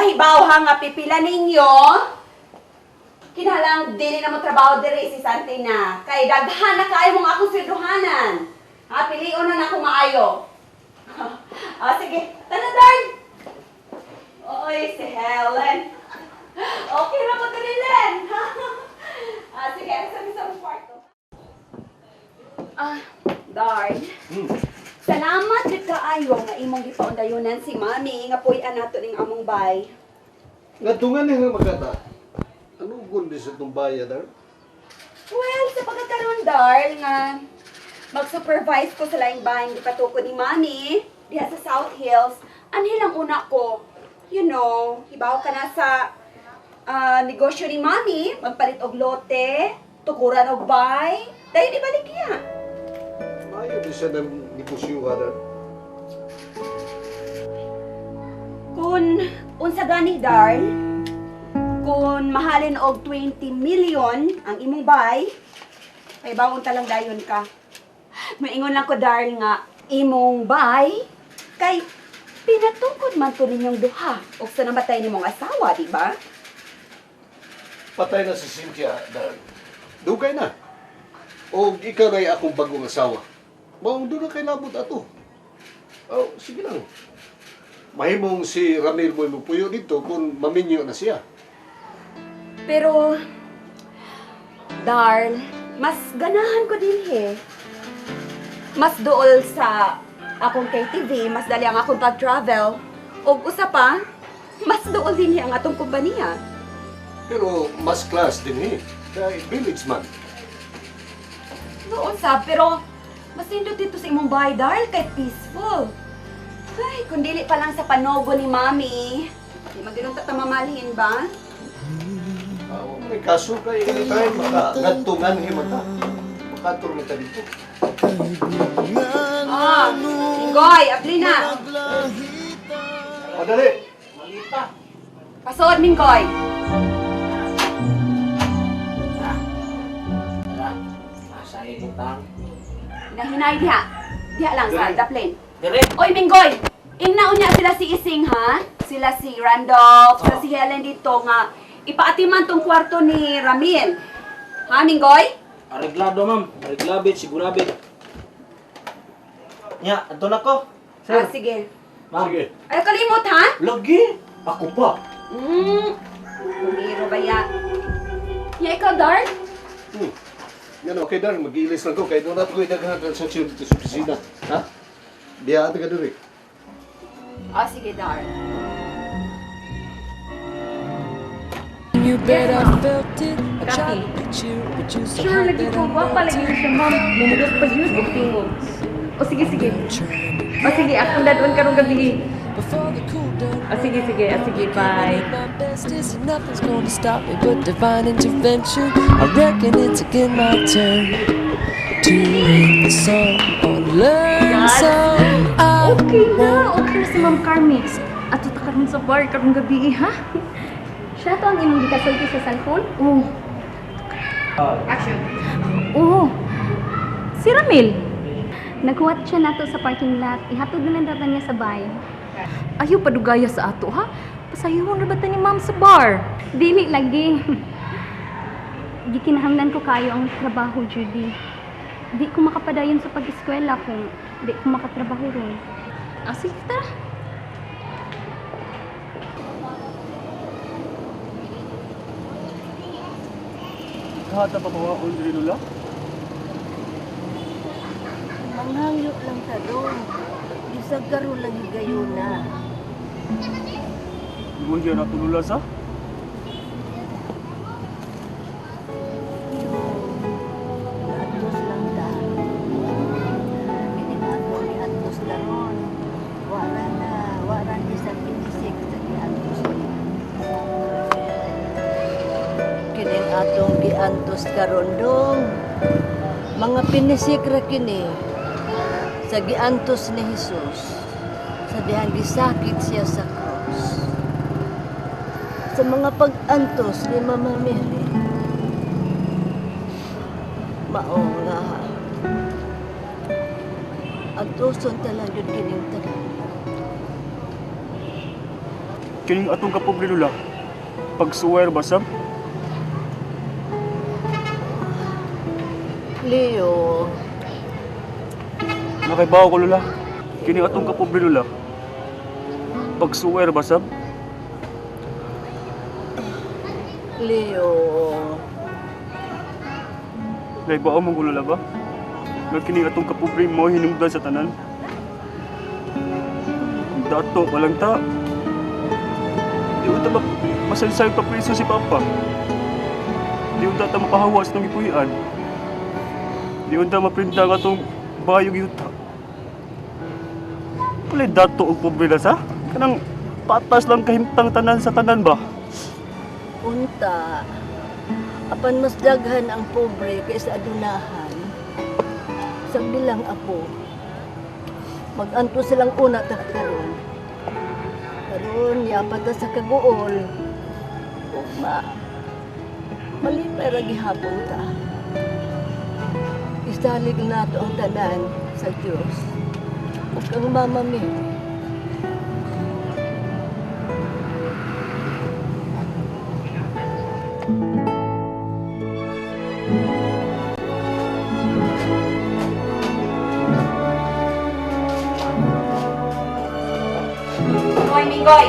mahibaw ha nga pipila ninyo. Kinalang dili na mo trabaho diri si Santina. Kay daghan na kayo mong akong silduhanan. Ha, pilion na ako maayo. Sige. Tana, Darn. Oy, si Helen. Okay na mo to ni Len. Sige, sabi sa kwarto. Darn. Salamat gid kaayo nga imong gipaundayunan si Mami nga puy-an nato ning among bay. Ngadtungan ni nga magata. Ano gundi sa itong bayad, Well, sa pagkakaroon, Darl, nga mag-supervise ko sa laing bahay nga patukod ni Mami diha sa South Hills. Anhilang una ko, you know, hibaw ka na sa negosyo ni Mami, magpalit og lote, tukuran og bay, dahil ibalik niya. Mayo di siya ng negosyo, Kung unsa gani, Darl, kung mahalin og 20 million ang imong bay, ay bawon talang dayon ka. Maingon lang ko, Darl, nga imong bay, kay pinatukod man to ninyong duha o sa namatay nimong asawa, di ba? Patay na si Cynthia, Darl. Dugay na. O ikaw na'y akong bagong asawa. Maong doon na kay labot ato. Oh, sige lang. Mahimong si Ramil mo puyo dito kung maminyo na siya. Pero, Darl, mas ganahan ko din mas dool sa akong KTV, mas dali ang akong pag-travel. O usa pa, mas dool din ang atong kumpanya. Pero mas class din Dahil village man. Noon sa, pero mas nindot dito sa imong bahay, Darl, kay peaceful. Ay, kung dili pa lang sa panogo ni Mami, di maginoon ta mamamalhin ba? May kaso kay anytime, ngadtungan mata. Makatur na dito. Inggoy, abli na. Madali. Pasood, Minggoy. Nahinay diha. Diha lang sa Daplin. Oy, Minggoy! Ingnaon niya sila si Ising, ha? Sila si Randolph, sila si Helen dito nga ipaatiman tong kwarto ni Ramil. Ha, Minggoy? Areglado, ma'am. Areglabit, sigurabit. Nya, ato na ko. Sige. Ma'am. Sige. Ay, kalimot, ha? Lagi. Ako pa. Bumiro ba yan? Ya, ikaw, Dark? Yan, okay, Darl. Mag-iilis lang ko. Kaya doon natin ko idaghan transaksyon dito sa opisina. Ha? Diya ate ka doon Sige, Dark. You bet I felt it. I tried to picture but you so Sure, hot lagi that ko I ba pala yun siya, ma'am. Lumugot pa yun, o tingog. O sige, sige. O sige, akong dadon karong gabi. before the cool down. Sige, bye. My best is nothing's gonna stop me but divine intervention. I reckon it's again my turn to ring the song or learn some. Okay na, okay si Ma'am Carmi. At ito karon sa bar karong gabi, ha? Siya to ang imong gikasulti sa cellphone? Oo. Action. Oo. Si Ramil. Naghuwat siya nato sa parking lot. Ihatod na lang data niya sa bahay. Ayaw padugaya sa ato, ha? Pasayuhon na ba ta ni Ma'am sa bar? Dili lagi. Gikinahanglan ko kayo ang trabaho, Judy. Di ko makapadayon sa pag-eskwela kung di ko makatrabaho ron. Sige, tara. Kahata pa bawa ko diri nula? Manghangyo lang ta doon. Isagaro lang higayon na. Mo diya na tulula sa? Atos lang ta. Pininato ni Atos laron. Wala ni sa pinisik sa giantos niya. Kining atong giantos karon dong. Mga pinisik ra kini sa giantos ni Jesus. Sa dihang gisakit siya sa cross. Sa mga pag-antos ni Mama Mary, mao nga antoson talaga yun kining tanan. kining atong kapobre lula. Pagsuwer ba sab? Leo, Nakaibaw ko lula. Kining atong kapobre lula. Pagsuwer ba sab? Leo, Nakaibaw mo ko lula ba? Nga kining atong kapobre mo hinungdan sa tanan. Dato walang ta. Di unta masaysay pa preso si Papa. Di unta ta mapahawas ng ipuyan. Di unta maprinta nga tong bayog yuta. Walay dato og pobre na sa? Kanang patas lang kahimtang tanan sa tanan ba? unta, apan mas daghan ang pobre kaysa adunahan. Sa bilang apo, mag-anto silang una ta karon. Karon yapat ta sa kaguol. Ugma, malipay ra gihapon ta. Isalig nato ang tanan sa Dios. Ug kang mama mi. Hoy, Mingoy!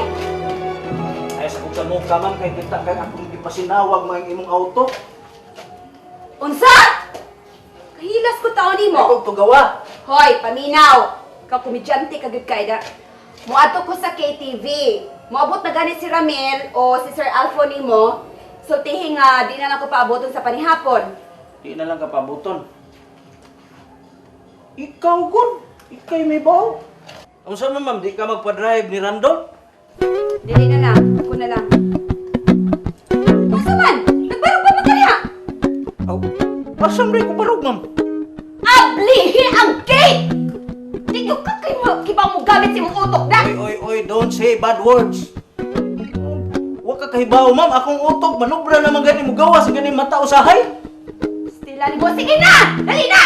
Ay, sa kung sa mukha man, kay kita kay akong ipasinawag mga imong auto. Unsa? Kahilas ko taon Ay, nimo. kung tugawa. Hoy, paminaw! Kakomedyante kagad kay da. Muadto ko sa KTV. Moabot na gani si Ramel o si Sir Alfo nimo. So tihi nga di na lang ko paaboton sa panihapon. Di na lang ka pabuton. Ikaw, good. Ikay may baw. Ang sama, ma'am, di ka magpa-drive ni Randall? Dili na lang, ako na lang. Basta man! Nagbarog pa man kaniya! Aw, pasam rin ko barog, ma'am. Ablihi ang cake! Di nyo ka kibang mo gamit si mong utok na! Oy, don't say bad words. Huwag ka kahibaw, ma'am. Akong utok, manubra naman gani mo gawa sa gani mata usahay. Stila ni mo, sige na! Dali na!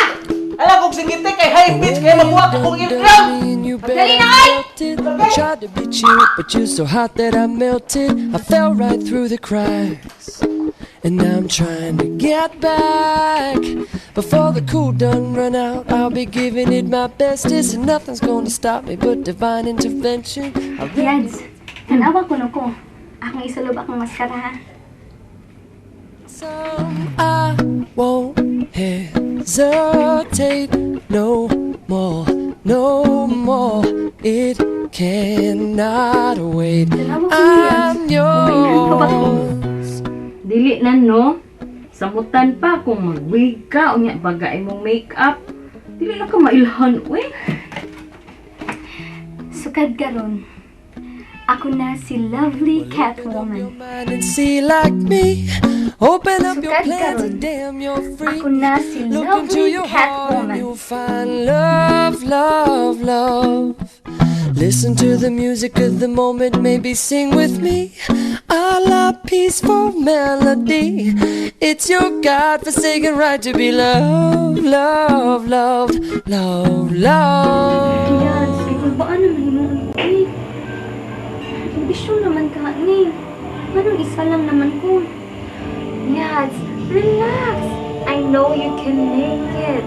Ala kong singiti kay high pitch kaya mabuha ka kong eardrum. Dali na, ay! I tried to be cute, but you're so hot that I melted. I fell right through the cracks. And now I'm trying to get back. Before the cool done run out, I'll be giving it my bestest. And nothing's gonna stop me but divine intervention. Yads, tanawa ko no ko. Akong isulog akong maskara ha. So I won't hesitate no more, no more. It cannot wait. I'm yours. Dili na no. Samutan pa kung mag-wig ka o niya bagay mong make-up. Dili na ka mailhan, uy. Sukad karon. Ako na si lovely Catwoman. And see like me. Open up your Sukad plans karon. and damn you're free. Ako na si Look into lovely your heart and Catwoman. you'll find love, love, love. Listen to the music of the moment, maybe sing with me. A la peaceful melody. It's your God-forsaken right to be loved, loved, loved, loved, loved. Yads, ikaw ba ano mahinuon ko eh? Ambisyon naman ka ni. Anong isa lang naman ko? Yads, relax. I know you can make it.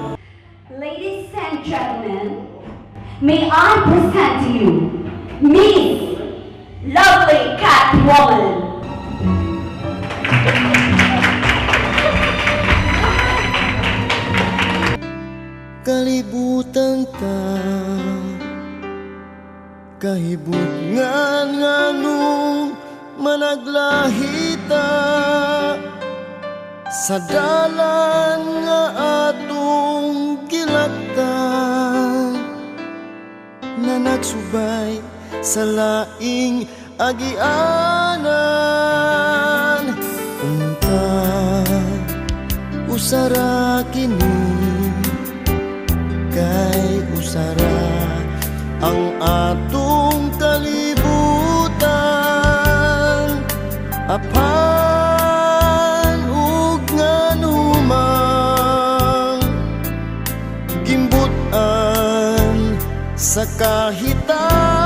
Ladies and gentlemen, may I present to you Miss Lovely Catwoman. Kalibutan ta, kahibut nga nung managlahita sa dalan nga atong gilaktan na nagsubay sa laing agianan. Unta usara kini kay usara ang atong kalibutan. Apan ug nganumang gimbutan sa kahitan.